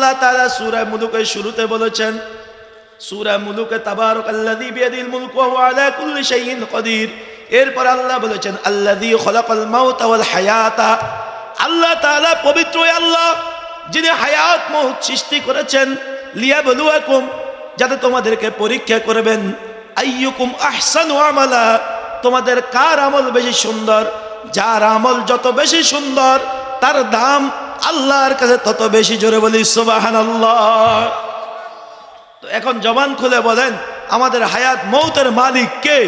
আল্লাহ তাআলা সূরা মুলুকের শুরুতে বলেছেন, সূরা মুলুকে তাবারাকাল্লাযী বিয়াদিল মুলকু ওয়া হুয়া আলা কুল্লি শাইইন কাদির। এরপর আল্লাহ বলেছেন আল্লাযী খালাকাল মাউতা ওয়াল হায়াতা। আল্লাহ তাআলা পবিত্র আল্লাহ, যিনি হায়াত মউত সৃষ্টি করেছেন, লিয়াবলুয়াকুম, যাতে তোমাদেরকে পরীক্ষা করবেন, আইয়ুকুম আহসানু আমালা, তোমাদের কার আমল বেশি সুন্দর। যার আমল যত বেশি সুন্দর তার দাম আল্লাহর কাছে তত বেশি। জোরে বলি সুবহানাল্লাহ। তো এখন জবান খুলে বলেন, আমাদের হায়াত মউতের মালিক কে?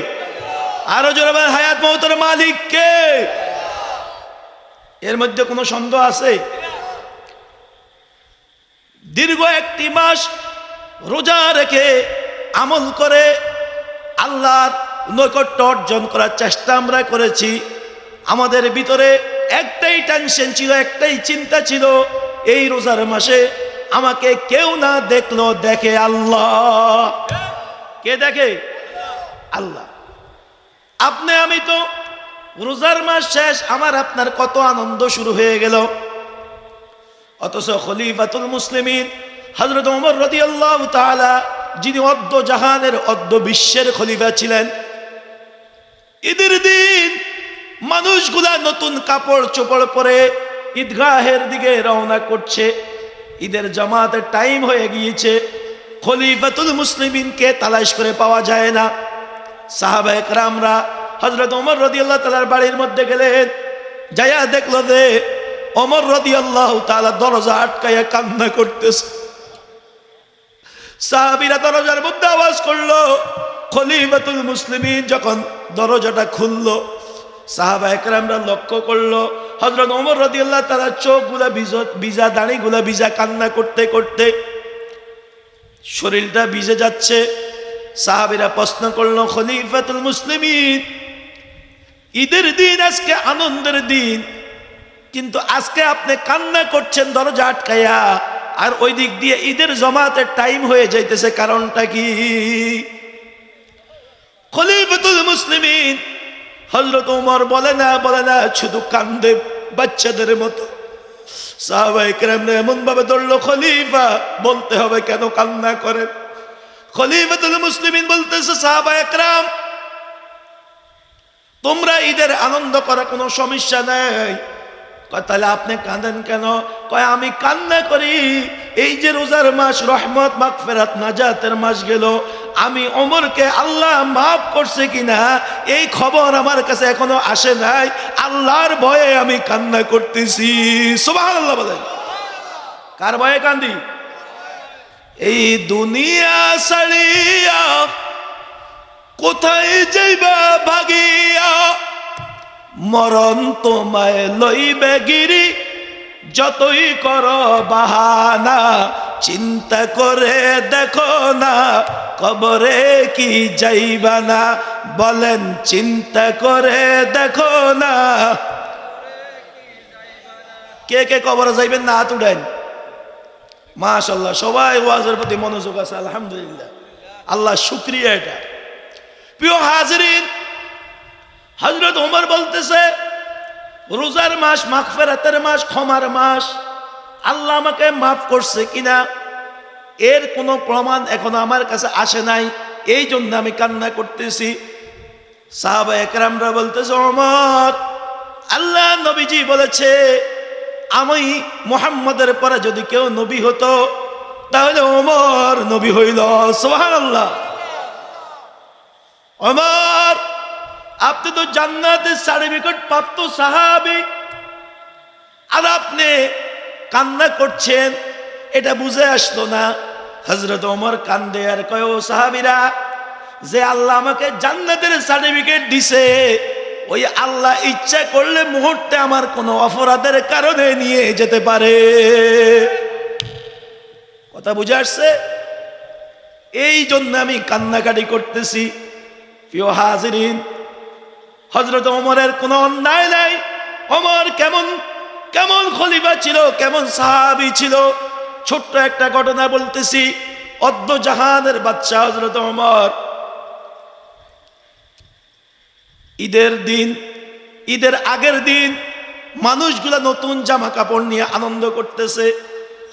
আরো জোরে বলেন, হায়াত মউতের মালিক কে? এর মধ্যে কোনো সন্দেহ আছে? দীর্ঘ একটি মাস রোজা রেখে আমল করে আল্লাহর নৈকট্য অর্জন করার চেষ্টা আমরা করেছি। আমাদের ভিতরে একটাই টেনশন ছিল, একটাই চিন্তা ছিল, এই রোজার মাসে আমাকে কেউ না দেখলো, দেখে আল্লাহ। কে দেখে? আল্লাহ। আপনি আমি তো রোজার মাস শেষ, আমার আপনার কত আনন্দ শুরু হয়ে গেল। অথচ খলিফাতুল মুসলিমিন হযরত ওমর রাদিয়াল্লাহু তাআলা, যিনি অর্ধ জাহানের অর্ধ বিশ্বের খলিফা ছিলেন, ঈদের দিন মানুষগুলা নতুন কাপড় চোপড় পরে ঈদগাহের দিকে রওনা করছে। ঈদের জামাতের টাইম হয়ে গিয়েছে। খলিফাতুল মুসলিমিনকে তালাশ করে পাওয়া যায় না। সাহাবায়ে কেরামরা হযরত ওমর রাদিয়াল্লাহু তাআলার বাড়ির মধ্যে গেলেন। যায়া দেখলো যে ওমর রাদিয়াল্লাহু তাআলা দরজা আটকায়া কান্না করতেছে। সাহাবীরা দরজার মধ্যে আওয়াজ করলো। খলিফাতুল মুসলিমিন যখন দরজাটা খুললো, সাহাবায়ে কেরামরা লক্ষ্য করলো হযরত ওমর রাদিয়াল্লাহু তাআলা চোখগুলা ভিজা, দাড়িগুলা ভিজা, কান্না করতে করতে শরীরটা ভিজে যাচ্ছে। সাহাবীরা প্রশ্ন করলো, খলিফাতুল মুসলিমিন, ঈদের দিন, আজকে আনন্দের দিন, কিন্তু আজকে আপনি কান্না করছেন দরজা আটকায়া, আর ওই দিক দিয়ে ঈদের জামাতের টাইম হয়ে যাইতেছে, কারণটা কি? খলিফাতুল মুসলিমিন হযরত ওমর বলে না শুধু কান্দে বাচ্চাদের মতো। সাহাবায়ে কেরামরা এমন ভাবে ধরলো, খলিফা বলতে হবে কেন কান্না করেন। খলিফাতুল মুসলিমিন বলতেছে, সাহাবায়ে কেরাম, তোমরা ঈদের আনন্দ করা কোনো সমস্যা নাই। তাহলে আপনি কাঁদেন কেন? কয়, আমি কান্না করি, এই যে রোজার মাস, রহমত, মাগফিরাত, নাজাতের মাস গেল, আমি ওমরকে আল্লাহ মাফ করছে কিনা এই খবর আমার কাছে এখনো আসে নাই। আল্লাহর ভয়ে আমি কান্না করতেছি। সুবহানাল্লাহ বলেন। কার ভয়ে কান্দি? এই দুনিয়া ছাড়িয়া কোথায় যাইবা ভাগিয়া, মরণ তোমায় লইবে গিরি, যতই করো বাহানা, চিন্তা করে দেখো না কবরে কি যাইবা না। বলেন, চিন্তা করে দেখো না। কে কে কবরে যাইবেন না হাত উঠান। মাশাআল্লাহ, সবাই ওয়াজের প্রতি মনোযোগ আছে, আলহামদুলিল্লাহ, আল্লাহ শুকরিয়া। এটা প্রিয় হাজিরিন, হযরত ওমর বলতেছে, রোজার মাস, মাগফিরাতের মাস, ক্ষমার মাস, আল্লাহ আমাকে মাফ করছে কিনা এর কোনো প্রমাণ এখনো আমার কাছে আসে নাই, এই জন্য আমি কান্না করতেছি। সাহাবায়ে কেরামরা বলতেছে, ওমর, আল্লাহ নবীজি বলেছে, আমি মুহাম্মদের পরে যদি কেউ নবী হতো তাহলে ওমর নবী হইল। সুবহানাল্লাহ। ওমর, আপনি তো জান্নাতের সার্টিফিকেট প্রাপ্ত সাহাবী, আর আপনি কান্না করছেন, এটা বুঝে আসলো না। হযরত ওমর কান্দে আর কয়, ও সাহাবীরা, যে আল্লাহ আমাকে জান্নাতের সার্টিফিকেট দিছে, ওই আল্লাহ ইচ্ছা করলে মুহূর্তে আমার কোনো অপরাধের কারণে নিয়ে যেতে পারে। কথা বুঝে আসছে? এই জন্য আমি কান্নাকাটি করতেছি। প্রিয় হাজিরিন, হযরত ওমরের কোনো অন্যায় নাই। ওমর কেমন কেমন খলিফা ছিল, কেমন সাহাবী ছিল। ছোট্ট একটা ঘটনা বলতেছি। অর্ধ জাহানের বাদশা হযরত ওমর ঈদের দিন, ঈদের আগের দিন মানুষগুলা নতুন জামা কাপড় নিয়ে আনন্দ করতেছে।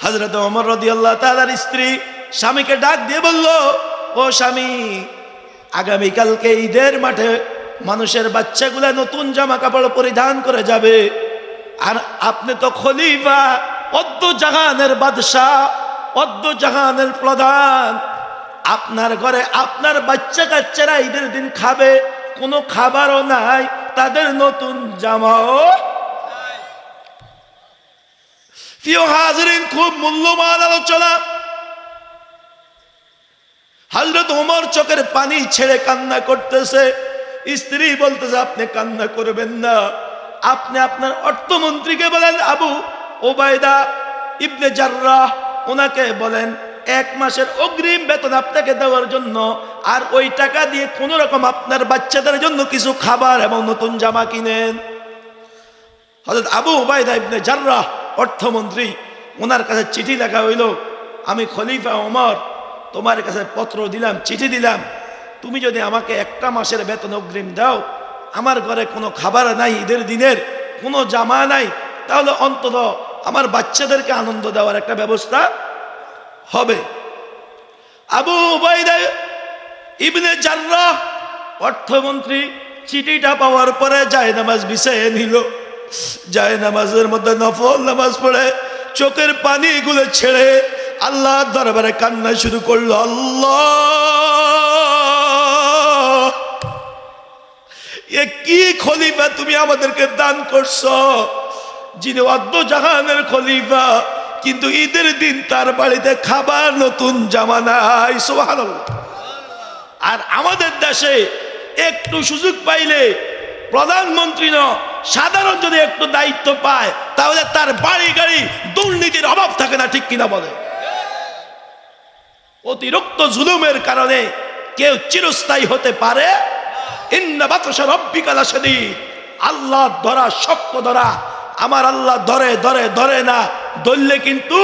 হযরত ওমর রাদিয়াল্লাহু তাআলার স্ত্রী স্বামীকে ডাক দিয়ে বলল, ও স্বামী, আগামীকালকে ঈদের মাঠে মানুষের বাচ্চাগুলা নতুন জামা কাপড় পরিধান করে যাবে, আর আপনি তো খলিফা, অদ্য জাহানের বাদশাহ, অদ্য জাহানের প্রধান, আপনার ঘরে আপনার বাচ্চা কাচ্চারা ঈদের দিন খাবে, কোনো খাবারও নাই, তাদের নতুন জামাও। প্রিয় হাজিরিন, খুব মূল্যবান আলোচনা। হযরত ওমর চোখের পানি ছেড়ে কান্না করতেছে। স্ত্রী বলতেছে, আপনি কান্না করবেন না, আপনি আপনার অর্থমন্ত্রীকে বলেন, আবু ওবায়দা ইবনে জাররাহ, ওনাকে বলেন 1 মাসের অগ্রিম বেতন আপনাকে দেওয়ার জন্য, আর ওই টাকা দিয়ে কোনো রকম আপনার বাচ্চাদের জন্য কিছু খাবার এবং নতুন জামা কিনেন। হযরত আবু ওবায়দা ইবনে জাররাহ অর্থমন্ত্রী, ওনার কাছে চিঠি লেখা হইল, আমি খলিফা ওমর তোমার কাছে পত্র দিলাম, চিঠি দিলাম, তুমি যদি আমাকে 1টা মাসের বেতন অগ্রিম দাও, আমার ঘরে কোনো খাবার নাই, ঈদের দিনের কোনো জামা নাই, তাহলে অন্তত আমার বাচ্চাদেরকে আনন্দ দেওয়ার একটা ব্যবস্থা হবে। আবু উবাইদা ইবনে জাররাহ অর্থমন্ত্রী চিঠিটা পাওয়ার পরে জায়নামাজ বিছাইয়ে নিল। জায়নামাজের মধ্যে নফল নামাজ পড়ে চোখের পানিগুলো ছেড়ে আল্লাহর দরবারে কান্না শুরু করলো। আল্লাহ, এ কি খলিফা তুমি আমাদেরকে দান করছো, যিনি অদ্য জাহানের খলিফা, কিন্তু ঈদের দিন তার বাড়িতে খাবার নতুন জামা নাই। সুবহানাল্লাহ। আর আমাদের দেশে একটু সুযোগ পাইলে প্রধানমন্ত্রী না, সাধারণ যদি একটু দায়িত্ব পায়, তাহলে তার বাড়ি গাড়ি দুর্নীতির অভাব থাকে না, ঠিক কিনা বলে? অতিরিক্ত জুলুমের কারণে কেউ চিরস্থায়ী হতে পারে? ইন্না বাতশা রাব্বিকা লাশাদীদ। আল্লাহ ধরা শক্ত ধরা, আমার আল্লাহ ধরে ধরে ধরে না, ধরলে কিন্তু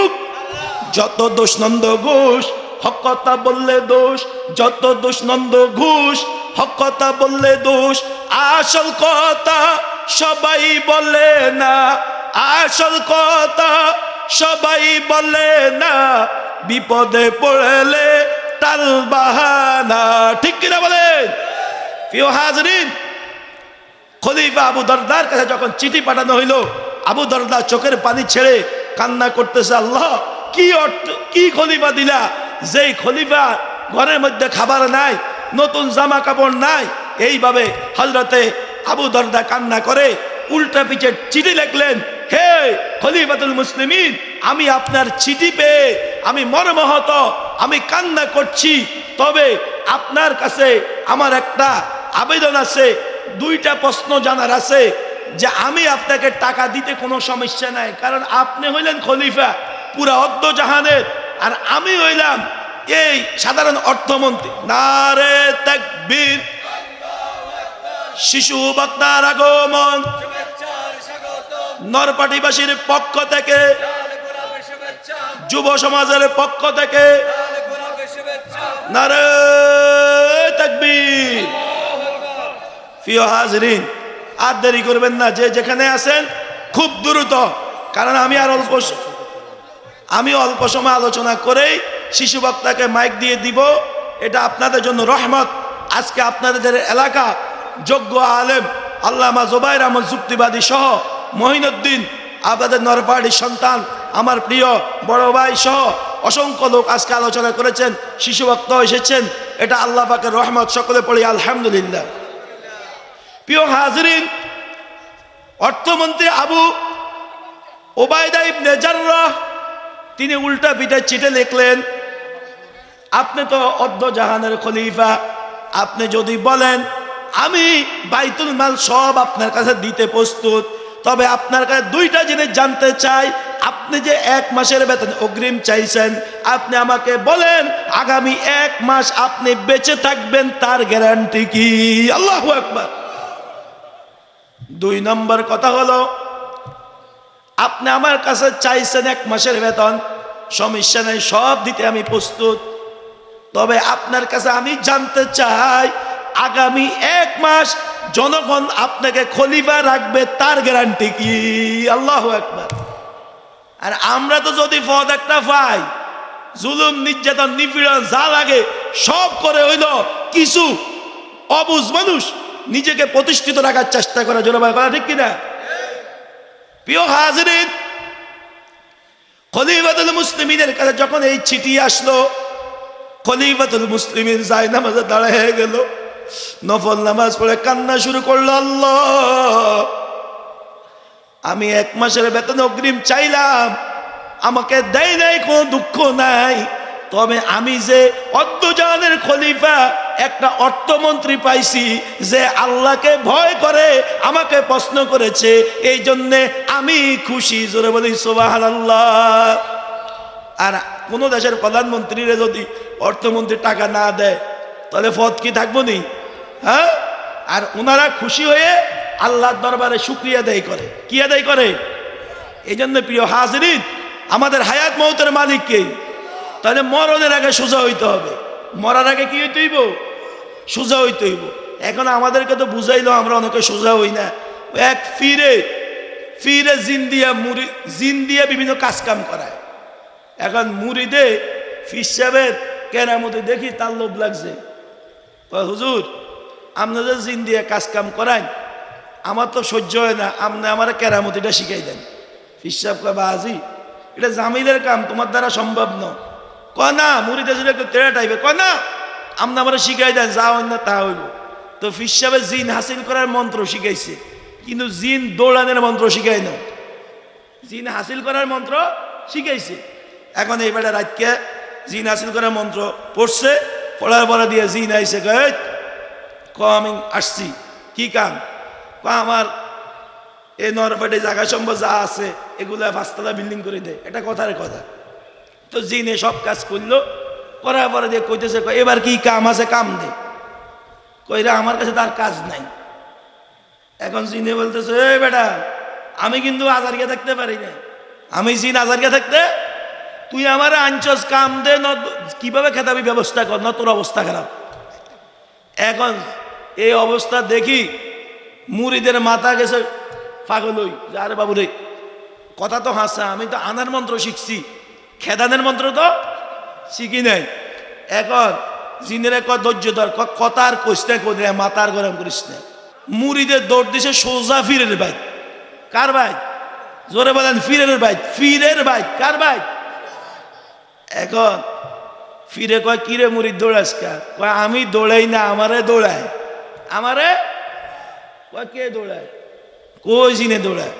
যত দোষ নন্দ ঘোষ, হক কথা বললে দোষ, যত দোষ নন্দ ঘোষ, হক কথা বললে দোষ, আসল কথা সবাই বলে না, আসল কথা সবাই বলে না, বিপদে পড়লে টাল বাহানা, ঠিক কিনা বলেন? প্রিয় হাজরিন, খলিফা আবু দরদার কাছে যখন চিঠি পাঠানো হইল, আবু দরদা চোখের পানি ছেড়ে কান্না করতেছে, আল্লাহ কি খলিফা দিলা, যেই খলিফা ঘরের মধ্যে খাবার নাই, নতুন জামা কাপড় নাই। এইভাবে হযরতে আবু দরদা কান্না করে উল্টা পিঠে চিঠি লিখলেন, হে খলিফাতুল মুসলিমিন, আমি আপনার চিঠি পেয়ে আমি মর্মাহত, আমি কান্না করছি, তবে আপনার কাছে আমার একটা আবেদন আছে, 2টা প্রশ্ন জানার আছে। যে আমি আপনাকে টাকা দিতে কোনো সমস্যা নাই, কারণ আপনি হইলেন খলিফা পুরা অদ্য জাহানের, আর আমি হইলাম এই সাধারণ অর্থমন্ত্রী। নারে তাকবীর, শিশু বক্তার আগমন, নরপাটিবাসীর পক্ষ থেকে, যুব সমাজের পক্ষ থেকে নারে তাকবীর। প্রিয় হাজরিন, আর দেরি করবেন না, যে যেখানে আছেন খুব দ্রুত, কারণ আমি অল্প সময় আলোচনা করেই শিশু বক্তাকে মাইক দিয়ে দিব। এটা আপনাদের জন্য রহমত। আজকে আপনাদের এলাকা যোগ্য আলেম আল্লামা জুবাইর আহমদ যুক্তিবাদী সহ মহিনুদ্দিন, আপনাদের নরপাহাড়ির সন্তান, আমার প্রিয় বড় ভাই সহ অসংখ্য লোক আজকে আলোচনা করেছেন, শিশু বক্তা এসেছেন, এটা আল্লাহ পাকের রহমত। সকলে পড়ি আলহামদুলিল্লাহ। প্রিয় হাজরিন, অর্থমন্ত্রী আবু ওবায়দা ইবনে জাররাহ তিনি উল্টা পিঠে চিঠি লিখলেন, আপনি তো অদ্য জাহানের খলিফা, আপনি যদি বলেন আমি বাইতুল মাল সব আপনার কাছে দিতে প্রস্তুত, তবে আপনার কাছে 2টা জিনিস জানতে চাই। আপনি যে 1 মাসের বেতন অগ্রিম চাইছেন, আপনি আমাকে বলেন আগামী 1 মাস আপনি বেঁচে থাকবেন, তার গ্যারান্টি কি? আল্লাহু আকবার। 2 নম্বর কথা হলো, আপনি আমার কাছে চাইছেন 1 মাসের বেতন, সমস্যা নেই, সব দিতে আমি প্রস্তুত, তবে আপনার কাছে আমি জানতে চাই আগামী 1 মাস জনগণ আপনাকে খলিফা রাখবে, তার গ্যারান্টি কি? আল্লাহু আকবার। আর আমরা তো যদি পদ একটা পাই, জুলুম নির্যাতন নিপীড়ন যা লাগে সব করে হইল কিছু অবুঝ মানুষ নিজেকে প্রতিষ্ঠিত রাখার চেষ্টা করে। জোরে ভাই কথা ঠিক কিনা? প্রিয় হাজিরিন, খলিফাতুল মুসলিমিনের কাছে যখন এই চিঠি আসলো, খলিফাতুল মুসলিমিন যায় নামাজে দাঁড়ায় গেল, নফল নামাজ পড়ে কান্না শুরু করলো। আল্লাহ, আমি 1 মাসের বেতন অগ্রিম চাইলাম, আমাকে দেয় নাই, কোনো দুঃখ নাই, তবে আমি যে অর্ধজাহানের খলিফা একটা অর্থমন্ত্রী পাইছি যে আল্লাহকে ভয় করে আমাকে প্রশ্ন করেছে, এই জন্যে আমি খুশি। জোরে বলি সুবহানাল্লাহ। আর কোন দেশের প্রধানমন্ত্রীরা যদি অর্থমন্ত্রী টাকা না দেয় তাহলে পদ কি থাকবো নি? হ্যাঁ। আর ওনারা খুশি হয়ে আল্লাহর দরবারে শুকরিয়া আদায় করে। কি আদায় করে? এই জন্য প্রিয় হাজিরিন, আমাদের হায়াত মৌতের মালিক কে? তাহলে মরণের আগে সোজা হইতে হবে। মরার আগে কি হইতে হইব? সোজা হইতে হইব। এখন আমাদেরকে তো বুঝাইলো, আমরা অনেকে সোজা হই না। এক ফিরে জিন দিয়ে বিভিন্ন কাজ কাম করায়। এখন মুরিদে ফির সাহেবের কেরামতি দেখি তার লোভ লাগছে। হুজুর, আপনি যে জিন দিয়ে কাজ কাম করান, আমার তো সহ্য হয় না, আপনি আমার কেরামতিটা শিখাই দেন। ফির সাহেব কয়, বাজি এটা জামিলের কাম, তোমার দ্বারা সম্ভব নয়। কয় না, মুরিদে যদি একটু তেড়ে টাইবে, কয় না আপনি আমার শিখাই দেন, যা হয় না তা হইব। তো ফির সাহেবের জিন হাসিল করার মন্ত্র শিখাইছে, কিন্তু জিন দৌড়ানোর মন্ত্র শিখাই না, জিন হাসিল করার মন্ত্র শিখাইছে। এখন এই বেটা রাতকে জিন হাসিল করার মন্ত্র পড়ছে, পড়ার পরে দিয়ে জিন আইসে, আমি আসছি, কি কাম? আমার এই নরফাটে জায়গা সম্ভব যা আছে এগুলা 5 তলা বিল্ডিং করে দেয়। এটা কথার কথা। তো জিনে সব কাজ করলো, করার পরে দিয়ে কইতেছে, এবার কি কাম আছে কাম দে। কইরা আমার কাছে তার কাজ নাই। এখন জিনে বলতেছে, বেটা আমি কিন্তু আজারকে থাকতে পারি না, আমি জিন আজারকে থাকতে, তুই আমার আনছস, কাম দে, কিভাবে খেতাবি ব্যবস্থা কর, না তোর অবস্থা খারাপ। এখন এই অবস্থা দেখি মুরিদের মাথা গেছে পাগল হই, আরে বাবু রে, কথা তো হাসা, আমি তো আনার মন্ত্র শিখছি, খেদানের মন্ত্র তো শিখি নাই। এখন জিনের ধৈর্য ধর, কথা আর কইস না, কই মাথা আর গরম করিস না। মুরিদের দৌড় দিছে সোজা ফিরের বাইক। কার বাইক? জোরে বলেন, ফিরের বাইক। ফিরের বাইক কার বাইক? এখন ফিরে কয়, কিরে মুরিদ দৌড়াস কা? কয় আমি দৌড়াই না, আমারে দৌড়ায়। আমারে? কয় কে দৌড়ায়? কই জিনে দৌড়ায়।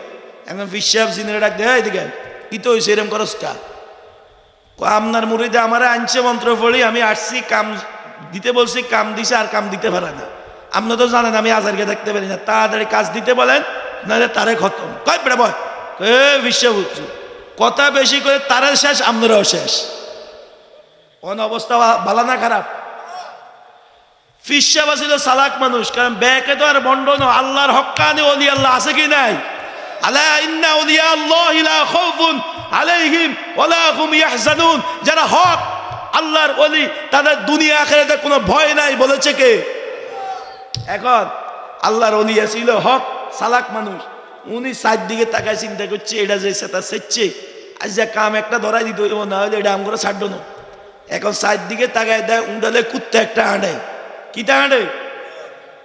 এখন ফির জিনের ডাক দেয়, এদিকে কি তো হয়েছে, এরম করস কা? আপনার মুরিদে আমারে আনছে মন্ত্র পড়ি, আমি আসছি, কাম দিতে বলছি, কাম দিছে, আর কাম দিতে পারে না। আপনি তো জানেন আমি আজারকে থাকতে পারি না, তাড়াতাড়ি কাজ দিতে বলেন, নাহলে তারে খতম। কয় বেড়া বয়, বিশ্ব বুঝছো, কথা বেশি করে তারের শেষ, আপনারাও শেষ। অন অবস্থা ভালো না খারাপ? ফিসাবা ছিল সালাক মানুষ, কারণ ব্যাকে তো আর বন্ডন, আল্লাহর হক্কানি ওলি আল্লাহ আছে কি নাই? আলা ইন্না আউলিয়া আল্লাহি লা খাউফুন আলাইহিম ওয়ালা হুম ইয়াহজানুন। যারা হক আল্লাহর ওলি, তাদের দুনিয়া আখিরাতে কোনো ভয় নাই, বলেছে কে? এখন আল্লাহর ওলি ছিল হক সালাক মানুষ, উনি সাইড দিকে তাকায় চিন্তা করছে, এটা যে সেটা সেচ্ছে, আজ যা কাম একটা ধরাই দিত, না হলে এটা আম করে ছাড়লো না। এখন সাইড দিকে তাকায় দেয়, উন্ডালে কুত্তা একটা হাঁটে। কিটা হাঁটে?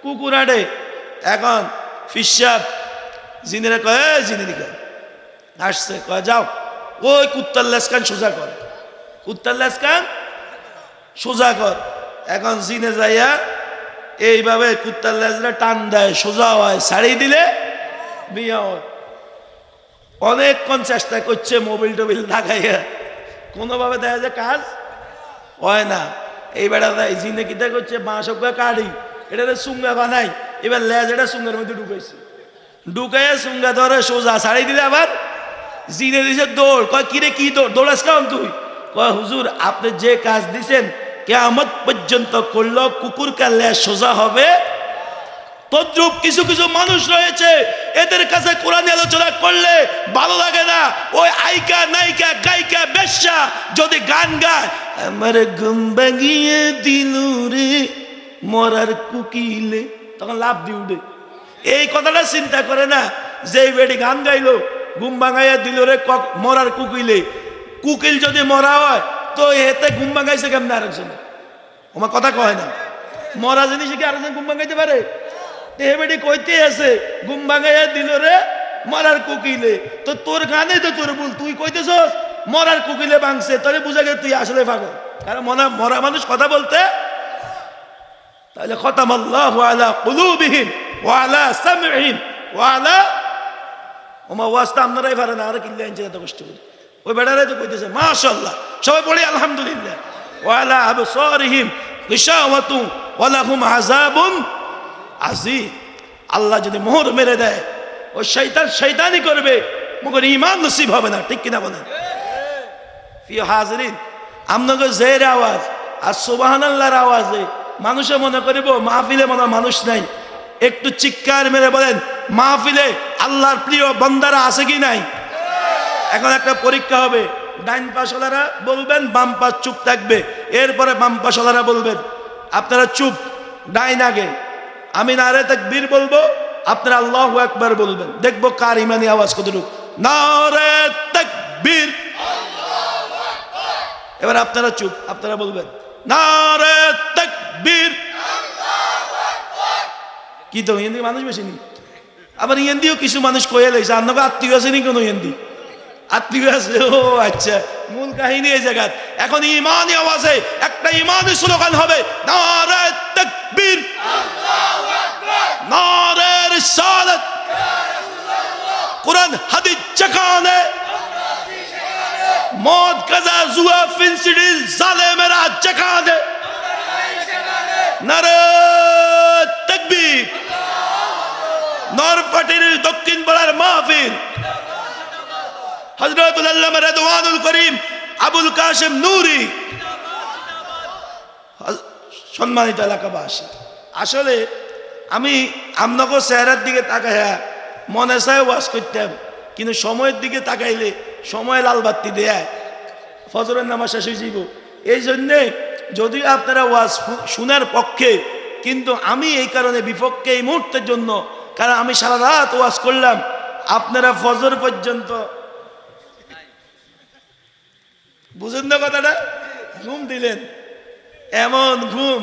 কুকুর হাঁটে। এখন ফিসাব জিনেরা কয়, জিনে দিকে আসছে, কয় যাও ওই কুত্তার লেসকান সোজা কর, কুত্তার লেসকান সোজা কর। এখন জিনে যাইয়া এইভাবে কুত্তার লেজরা টান দেয়, সোজা হয়, ছাড়ি দিলে বিয়া হয়। অনেকক্ষণ চেষ্টা করছে মোবিল টোবিল লাগাইয়া, কোনোভাবে দেখা যায় কাজ হয় না। এই বেড়া জিনে কিতা করছে, বাঁশ কাঠি, এটা সুঙ্গা বানাই, এবার লেজ এটা সুঙ্গের মধ্যে ঢুকাইছে, ঢুকাইয়া সুঙ্গা ধরে সোজা ছাড়ি দিলে আবার জিনে দিছে দৌড়। কয় কিরে কি দৌড়াস কারণ তুই? কয় হুজুর আপনি যে কাজ দিছেন কিয়ামত পর্যন্ত করলো কুকুর কা লেজ সোজা হবে। তদ্রূপ কিছু কিছু মানুষ রয়েছে, এদের কাছে কোরআন আলোচনা করলে ভালো লাগে না। ওই আইকা নায়িকা গায়িকা বেশ্যা যদি গান গায়, আমার ঘুম ভাঙিয়ে দিলু রে মরার কুকিলে, তখন লাভ দিয়ে উঠে। এই কথাটা চিন্তা করে না যে বেটি গান গাইলো ঘুম ভাঙাইয়া দিল রে মরার কুকিলে। কুকিল যদি মরা হয় তো এতে ঘুম ভাঙাইছে কেমন আরেকজন? আমার কথা কয় না, মরা জিনিস কি আরেকজন ঘুম ভাঙাইতে পারে? বেটি কইতে আছে ঘুম ভাঙাইয়া দিল রে মরার কুকিলে, তো তোর গানে তো তোর ভুল, তুই কইতেছস মরার কুকিলে ভাঙছে, তাহলে বুঝা গেল তুই আসলে পাগল। কারণ মরা মানুষ কথা বলতে, তাহলে খতামাল্লাহু আলা কুলুবিহিম ওয়া আলা সামইহিম ওয়া আলা, ওমা ওয়াজটা আপনারাই পারেন, আর কিল্লা আনছে এত কষ্ট করে। ওই বেটারাই তো কইতেছে মাশাআল্লাহ, সবাই পড়ি আলহামদুলিল্লাহ। ওয়া আলা আবসারিহিম গিশাওয়াতু ওয়া লাহুম আযাবুন আজিম। আল্লাহ যদি মোহর মেরে দেয় ওই শয়তানি করবে, মগর ঈমান নসিব হবে না, ঠিক কিনা বলেন? প্রিয় হাজিরিন, আপনাকে জের আওয়াজ আর সুবহানাল্লাহর আওয়াজে মানুষে মনে করিব মাহফিলে মনে মানুষ নাই। একটু চিৎকার মেরে বলেন মাহফিলে আল্লাহর প্রিয় বান্দারা আছে কি নাই? এখন একটা পরীক্ষা হবে, ডাইন পাশওয়ালারা বলবেন, বাম পাশ চুপ থাকবে, এরপরে বাম পাশওয়ালারা বলবেন। আপনারা চুপ, ডাইন আগে, আমি নারে তাকবীর বলবো, আপনারা আল্লাহু আকবার বলবেন, দেখবো কার ইমানি আওয়াজ কতটুকু। নারে তাকবীর, এবার আপনারা চুপ, আপনারা বলবেন নারে তাকবীর। কি তো হিন্দি মানুষ বেশি নি, আবার হিন্দিও কিছু মানুষ কয়ে লাইছে, আপনাকে আত্মীয় আছে নি? কোনো হিন্দি আত্মীয় আছে? ও আচ্ছা, মূল কাহিনী এই জায়গা। এখন ইমানি আওয়াজে একটা ইমানি স্লোগান হবে, নারে তাকবীর, নারে রিসালাত, কুরআন হাদিস যেখানে, মদ গাঁজা জুয়া ফেন্সিডিল জালেমেরা যেখানে, নারে তাকবীর। নরপাটির দক্ষিণ পাড়ার মাহফিল, হযরতুল আল্লামা রেদওয়ানুল করিম আবুল কাশেম নূরী। সম্মানিত এলাকাবাসী, আসলে আমি আপনাকে চেহারার দিকে তাকাইয়া মনে চায় ওয়াজ করতাম, কিন্তু সময়ের দিকে তাকাইলে সময় লাল বাতি দেয়, ফজরের নামাজ শেষ হয়ে যাব। এই জন্যে যদি আপনারা ওয়াজ শোনার পক্ষে, কিন্তু আমি এই কারণে বিপক্ষে এই মুহূর্তের জন্য, কারণ আমি সারা রাত ওয়াজ করলাম, আপনারা ফজর পর্যন্ত, বুঝেন না কথাটা, ঘুম দিলেন, এমন ঘুম,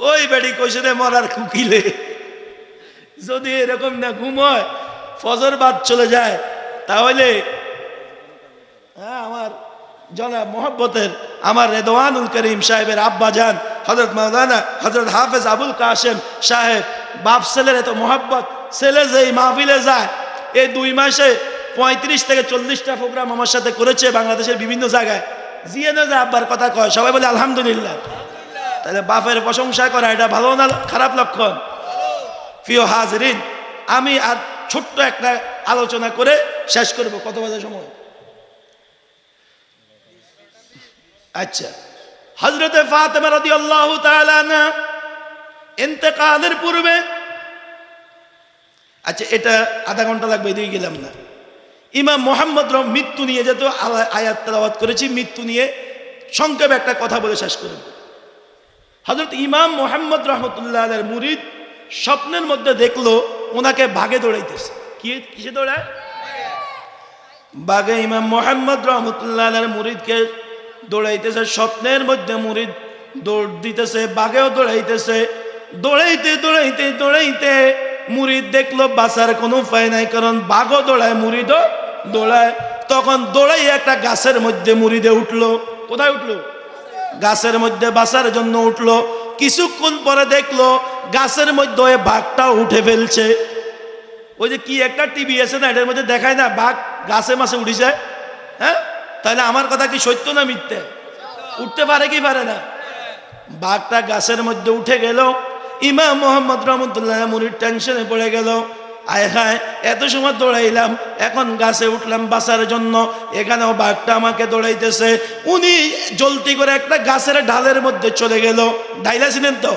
ওই বেড়ি কইছে রে মরার কুকিলে। যদি এরকম না ঘুম হয়, ফজর বাদ চলে যায়, তাহলে হ্যাঁ, আমার জনাব মোহাব্বতের আমার রেদওয়ানুল করিম সাহেবের আব্বা যান হযরত মাওলানা হযরত হাফেজ আবুল কাশেম সাহেব, বাপ ছেলের এত মোহাব্বত, ছেলে যেই মাহফিলে যায়, এই 2 মাসে 35 থেকে 40টা প্রোগ্রাম আমার সাথে করেছে বাংলাদেশের বিভিন্ন জায়গায়। জিয়ে না যায় আব্বার কথা কয়, সবাই বলে আলহামদুলিল্লাহ। তাহলে বাপের প্রশংসা করা এটা ভালো না খারাপ লক্ষণ? প্রিয় হাজিরিন, আমি আর ছোট্ট একটা আলোচনা করে শেষ করব। কত বাজে সময়? আচ্ছা, হযরতে ফাতেমা রাদিয়াল্লাহু তাআলা আনহা ইন্তেকালের পূর্বে, আচ্ছা এটা আধা ঘন্টা লাগবে, এদিকে গেলাম না। ইমাম মুহাম্মদ মৃত্যু নিয়ে যেত আয়াত তেলাওয়াত করেছি, মৃত্যু নিয়ে সংক্ষেপে একটা কথা বলে শেষ করব। হযরত ইমাম মুহাম্মদ রহমতুল্লাহ আলাইহির মুরিদ স্বপ্নের মধ্যে দেখলো ওনাকে বাঘে দৌড়াইতেছে। কিসে দৌড়ায়? বাঘে ইমাম মুহাম্মদ রহমতুল্লাহ আলাইহির মুরিদকে দৌড়াইতেছে। স্বপ্নের মধ্যে মুরিদ দৌড় দিতেছে, বাঘেও দৌড়াইতেছে। দৌড়াইতে দৌড়াইতে দৌড়াইতে মুরিদ দেখলো বাঁচার কোনো উপায় নাই, কারণ বাঘও দৌড়ায়, মুরিদও দৌড়ায়। তখন দৌড়াই একটা গাছের মধ্যে মুরিদে উঠলো। কোথায় উঠলো? গাছের মধ্যে বাঁচার জন্য উঠলো। কিছুক্ষণ পরে দেখলো গাছের মধ্যে ওই বাঘটাও উঠে ফেলছে। ওই যে কি একটা টিভি আছে না, এটার মধ্যে দেখায় না বাঘ গাছে মাছে উঠে যায়? হ্যাঁ, তাহলে আমার কথা কি সত্য না মিথ্যে? উঠতে পারে কি পারে না? বাঘটা গাছের মধ্যে উঠে গেল। ইমাম মুহাম্মদ রহমতুল্লাহ মুরিদ টেনশনে পড়ে গেল, আয় হায়, এত সময় দৌড়াইলাম, এখন গাছে উঠলাম বাঁচার জন্য, এখানেও বাঘটা আমাকে দৌড়াইতেছে। উনি জলদি করে একটা গাছের ডালের মধ্যে চলে গেল। ডাইলা ছিলেন তো,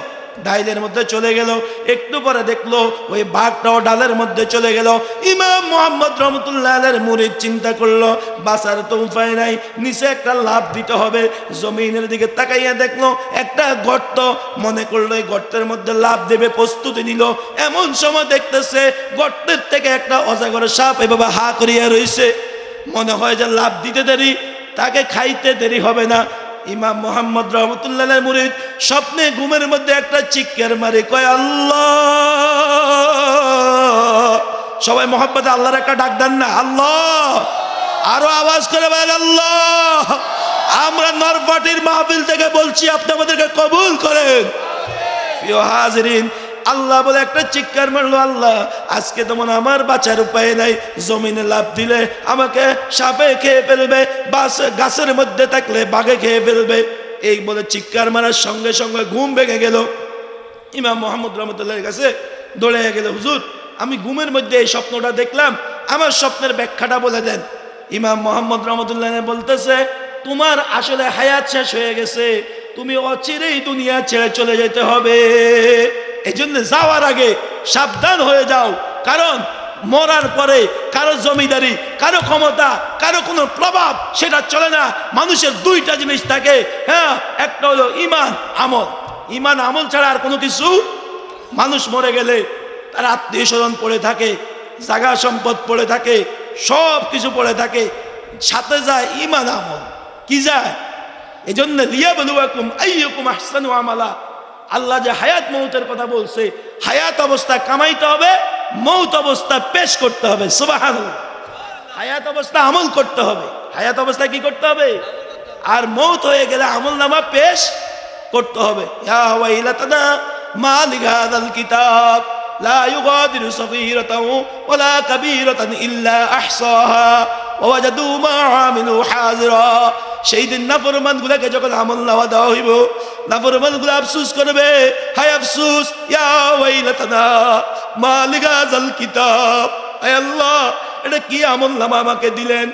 ডাইলের মধ্যে চলে গেল। একটু পরে দেখলো ওই বাঘটাও ডালের মধ্যে চলে গেল। ইমাম মুহাম্মদ রহমতুল্লাহ আলাইহির মুরিদ চিন্তা করলো বাঁচার তো উপায় নাই, নিচে একটা লাফ দিতে হবে। জমিনের দিকে তাকাইয়া দেখলো একটা গর্ত, মনে করলো এই গর্তের মধ্যে লাফ দেবে, প্রস্তুতি নিল। এমন সময় দেখতেছে গর্তের থেকে একটা অজগর সাপ এভাবে হা করিয়া রইছে। মনে হয় যে লাফ দিতে দেরি, তাকে খাইতে দেরি হবে না। ইমাম মুহাম্মদ রহমতুল্লাহ আলাইহির মুরিদ স্বপ্নে ঘুমের মধ্যে একটা চিৎকার মারে, কয় আল্লাহ। সবাই মহব্বতে আল্লাহর একটা ডাক দেন না, আল্লাহ। আরো আওয়াজ করে বলেন আল্লাহ। আমরা নরপাটির মাহফিল থেকে বলছি, আপনি আমাদেরকে কবুল করেন। প্রিয় হাজিরিন, আল্লাহ বলে একটা চিৎকার মারলো, আল্লাহ আজকে তো মনে আমার বাঁচার উপায় নাই, জমিনে লাফ দিলে আমাকে সাপে খেয়ে ফেলবে, গাছের মধ্যে থাকলে বাঘে খেয়ে ফেলবে। এই বলে চিৎকার মারার সঙ্গে সঙ্গে ঘুম ভেঙে গেল। ইমাম মুহাম্মদ রহমতুল্লাহর কাছে দৌড়ে গেল, হুজুর আমি ঘুমের মধ্যে এই স্বপ্নটা দেখলাম, আমার স্বপ্নের ব্যাখ্যাটা বলে দেন। ইমাম মুহাম্মদ রহমতুল্লাহ বলতেছে, তোমার আসলে হায়াত শেষ হয়ে গেছে, তুমি অচিরেই দুনিয়া ছেড়ে চলে যেতে হবে। এই জন্য যাওয়ার আগে সাবধান হয়ে যাও, কারণ মরার পরে কারো জমিদারি, কারো ক্ষমতা, কারো কোনো প্রভাব সেটা চলে না। মানুষের দুইটা জিনিস থাকে, হ্যাঁ, একটা হলো ইমান, আমল। ইমান আমল ছাড়া আর কোনো কিছু। মানুষ মরে গেলে তার আত্মীয় স্বজন পড়ে থাকে, জায়গা সম্পদ পড়ে থাকে, সব কিছু পড়ে থাকে, সাথে যায় ইমান আমল। কি যায়? এই জন্য লিয়াবলুয়াকুম আইয়ুকুম আহসানু আমালা। আল্লাহ যে হায়াত মৌতের কথা বলছে, হায়াত অবস্থা কামাইতে হবে, মৌত অবস্থা পেশ করতে হবে। সুবহানাল্লাহ। হায়াত অবস্থা আমল করতে হবে, হায়াত অবস্থা কি করতে হবে, আর মৌত হয়ে গেলে আমল নামা পেশ করতে হবে। ইয়া ওয়াইলাতানা মা লিহাযাল কিতাব লা ইউগাদিরু সগীরাতাও ওয়ালা কাবীরাতান ইল্লা আহসাহা ওয়া ওয়াজাদু মা আমিলু হাযিরা। সেই দিন নাফরমানগুলোকে যখন আমল নামা দেওয়া হইব, নাফরমানগুলো আফসোস করবে, হায় আফসোস, ইয়া ওয়াইলাতানা মা লিহাযাল কিতাব। আয় আল্লাহ, এটা কি আমল নামা আমাকে দিলেন?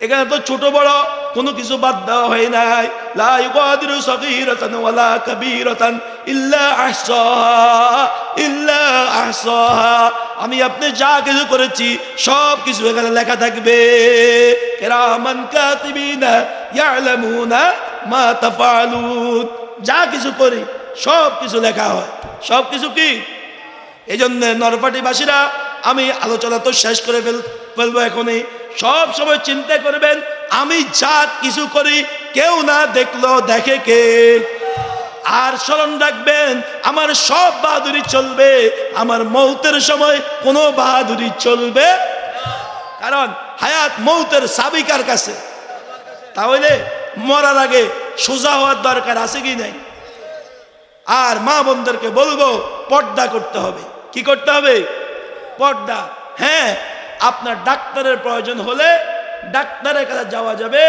এখানে তো ছোট বড় কোনো কিছু বাদ দেওয়া হয় নাই। লা ইউগাদিরু সগীরাতান ওয়ালা কাবীরাতান ইল্লা আহসাহা ইল্লা আহসাহা। আমি আপনি যা কিছু করেছি সব কিছু এখানে লেখা থাকবে। কিরামান কাতিবিনা ইয়ালামুনা মা তাফআলুন। যা কিছু করি সব কিছু লেখা হয়, সব কিছু কি। এই জন্য নরপাটিবাসীরা, আমি আলোচনা তো শেষ করে ফেলবো এখনই। সব সময় চিন্তা করবেন, আমি যা কিছু করি কেউ না দেখলো, দেখে কে? আর স্মরণ রাখবেন, আমার সব বাহাদুরি চলবে, আমার মৌতের সময় কোনো বাহাদুরি চলবে, কারণ হায়াত মৌতের সাবিকার কাছে। তাহলে মরার আগে সোজা হওয়ার দরকার আছে কি নাই? আর মা বোনদেরকে বলবো, পর্দা করতে হবে। কি করতে হবে? পর্দা। হ্যাঁ, আপনার ডাক্তারের প্রয়োজন হলে ডাক্তারের কাছে যাওয়া যাবে,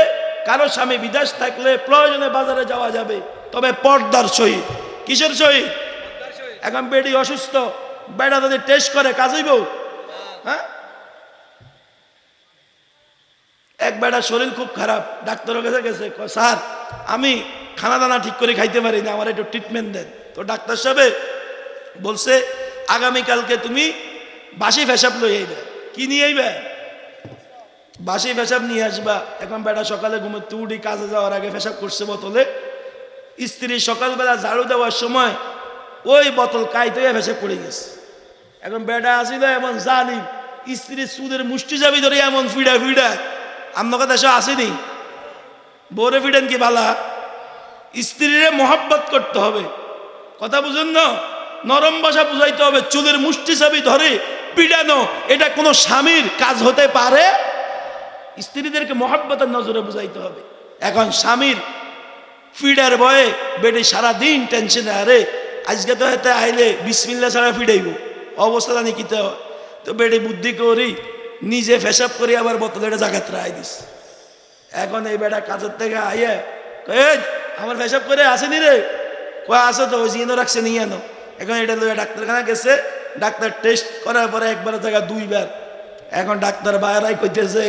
কারো স্বামী বিদেশ থাকলে প্রয়োজনে বাজারে যাওয়া যাবে, তবে পর্দার সহিত। কিসের সহিত? এখন বেডি অসুস্থ, বেড়া যদি টেস্ট করে কাজ হইব? হ্যাঁ, এক বেড়ার শরীর খুব খারাপ, ডাক্তারের কাছে গেছে, স্যার আমি খানা দানা ঠিক করে খাইতে পারি না, আমার একটু ট্রিটমেন্ট দেন। তো ডাক্তার সাহেব বলছে, আগামীকালকে তুমি বাসি পেশাব লই আইবে। কি নিয়ে আইবে? বাসি পেশাব নিয়ে আসবা। এখন বেটা সকালে ঘুমোতে উঠি, কাজে যাওয়ার আগে পেশাব করছে বোতলে। স্ত্রী সকালবেলা ঝাড়ু দেওয়ার সময় ওই বোতল কাইতে পেশাব পড়ে গেছে। এখন বেটা আসিল এমন জানি, স্ত্রীর সুদের মুষ্টি যাবি ধরে এমন ফিডা ফিডা। আপনার দেশে আসেনি? বউরে ফিডেন কি বালা? স্ত্রীরে মহব্বত করতে হবে, কথা বুঝুন না, নরম ভাষা বুঝাইতে হবে। চুলের মুষ্টি চাবি ধরে পিডানো, এটা কোনো স্বামীর কাজ হতে পারে? স্ত্রীদেরকে মহব্বতের নজরে বুঝাইতে হবে। এখন স্বামীর ফিডার বয়ে বেটে সারাদিন টেনশনে, আরে আজকে তো হেতে আইলে বিসমিল্লা ছাড়া ফিডাইব, অবস্থা জানি কি। তো বেটে বুদ্ধি করি নিজে ফেসাব করি, আবার বোতলে এটা জাগাত রায় দিস। এখন এই বেটা কাজের থেকে আইয়ে আমার ফেসাব করে আসেনি রে, কয় আসো তো, ওই জিনো রাখছে নিয়ে আনো। এখন এটা লইয়া ডাক্তারখানা গেছে, ডাক্তার টেস্ট করার পরে একবারের জায়গা দুইবার। এখন ডাক্তার বাইরাই কইতেছে,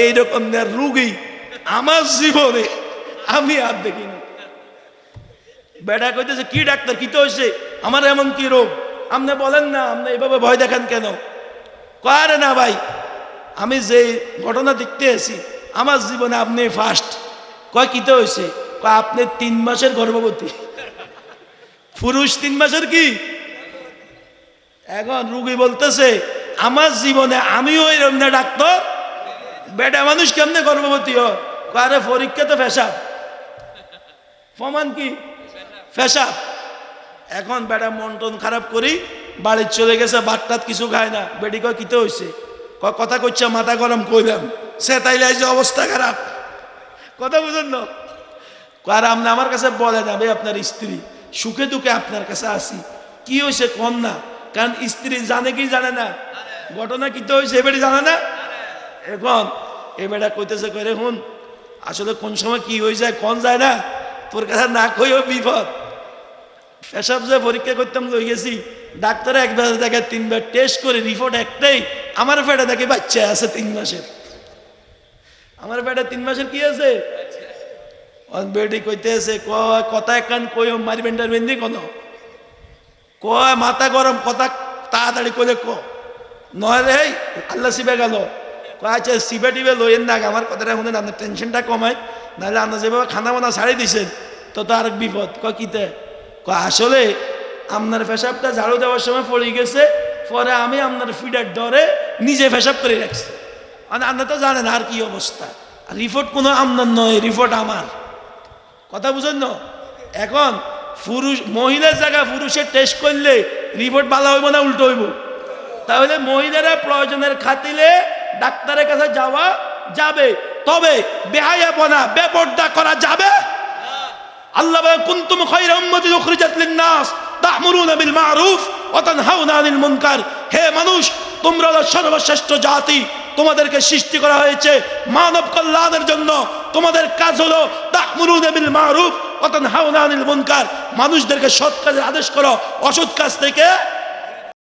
এইরকম রুগী আমার জীবনে আমি আর দেখিনি। বেটা কইতেছে কি ডাক্তার কি তো হয়েছে, আমার এমন কি রোগ আপনি বলেন না, আপনি এইভাবে ভয় দেখান কেন? কয় না ভাই, আমি যে ঘটনা দেখতে এসেছি আমার জীবনে আপনি ফার্স্ট। কয় কি তো হয়েছে? কয় আপনি 3 মাসের গর্ভবতী পুরুষ, 3 মাসের কি। এখন রুগী বলতেছে আমার জীবনে আমিও এরকম না ডাক্তার, বেটা মানুষ কেমনে গর্ভবতী হয়? আরে পরীক্ষা তো পেশাব, প্রমাণ কি পেশাব। এখন বেটা মন টন খারাপ করি বাড়ির চলে গেছে, বাটটাত কিছু খায় না। বেটি কয় কিতে হয়েছে? কয় কথা কইছে মাথা গরম, কইলাম সে তাইলে যে অবস্থা খারাপ। কথা বুঝেন না? আর আপনি আমার কাছে বলেন আমি আপনার স্ত্রী, সুখে দুঃখে আপনার কাছে আসি, কি হয়েছে কোন না? কারণ স্ত্রী জানে কি জানে না ঘটনা কিতে হয়েছে, এবারে জানে না। এখন এ বেটা কইতেছে কই রে হুন, আসলে কোন সময় কি হয়ে যায় কোন যায় না, তোর কাছে না কইও বিপদ। পেশাব যে পরীক্ষা করতাম লই গেছি, ডাক্তার একবার দেখে 3 বার টেস্ট করে রিপোর্ট একটাই, আমার পেটে দেখে বাচ্চা আছে 3 মাসের। আমার পেটে 3 মাসের কি আছে? বেটি কইতে আছে কয় কথা একখান কই মারবেন টারবেন দি কোন, কয় মাথা গরম কথা তাড়াতাড়ি করে ক, নয় রে আল্লাহ শিবে গেল। কয় আচ্ছা শিবে টিবে লইয়েন না, আমার কথাটা শুনেন, আপনার টেনশনটা কমায়, নাহলে আপনার যেভাবে খানা বানা ছাড়ি দিছেন তো আরেক বিপদ। কয় কিতে? কয় আসলে আপনার পেশাবটা ঝাড়ু দেওয়ার সময় পড়ে গেছে, পরে আমি আপনার ফিডার ডরে নিজে পেশাব করে রাখছি। মানে আপনি তো জানেন আর কি অবস্থা, রিপোর্ট কোনো আপনার নয়, রিপোর্ট আমার। কথা বুঝেন না? এখন পুরুষ মহিলার জায়গায় পুরুষের টেস্ট করলে রিপোর্ট ভালো হইব না উল্টো হইব? তাহলে মহিলারা প্রয়োজনের খাতিলে ডাক্তারের কাছে যাওয়া যাবে, তবে বেহায়াপনা বেপরদা করা যাবে। আল্লাহ বলেন কুনতুম খায়রা উম্মাতিন উখরিজাত লিন-নাস তা'মুরুনা বিল মা'রুফ ওয়া তানহাউনা আনিল মুনকার। হে মানুষ, তোমরা হলো সর্বশ্রেষ্ঠ জাতি, তোমাদেরকে সৃষ্টি করা হয়েছে মানব কল্যাণের জন্য। তোমাদের কাজ হলো তা'মুরুনা বিল মা'রুফ ওয়া তানহাউনা আনিল মুনকার, মানুষদেরকে সৎ কাজের আদেশ করো, অসৎ কাজ থেকে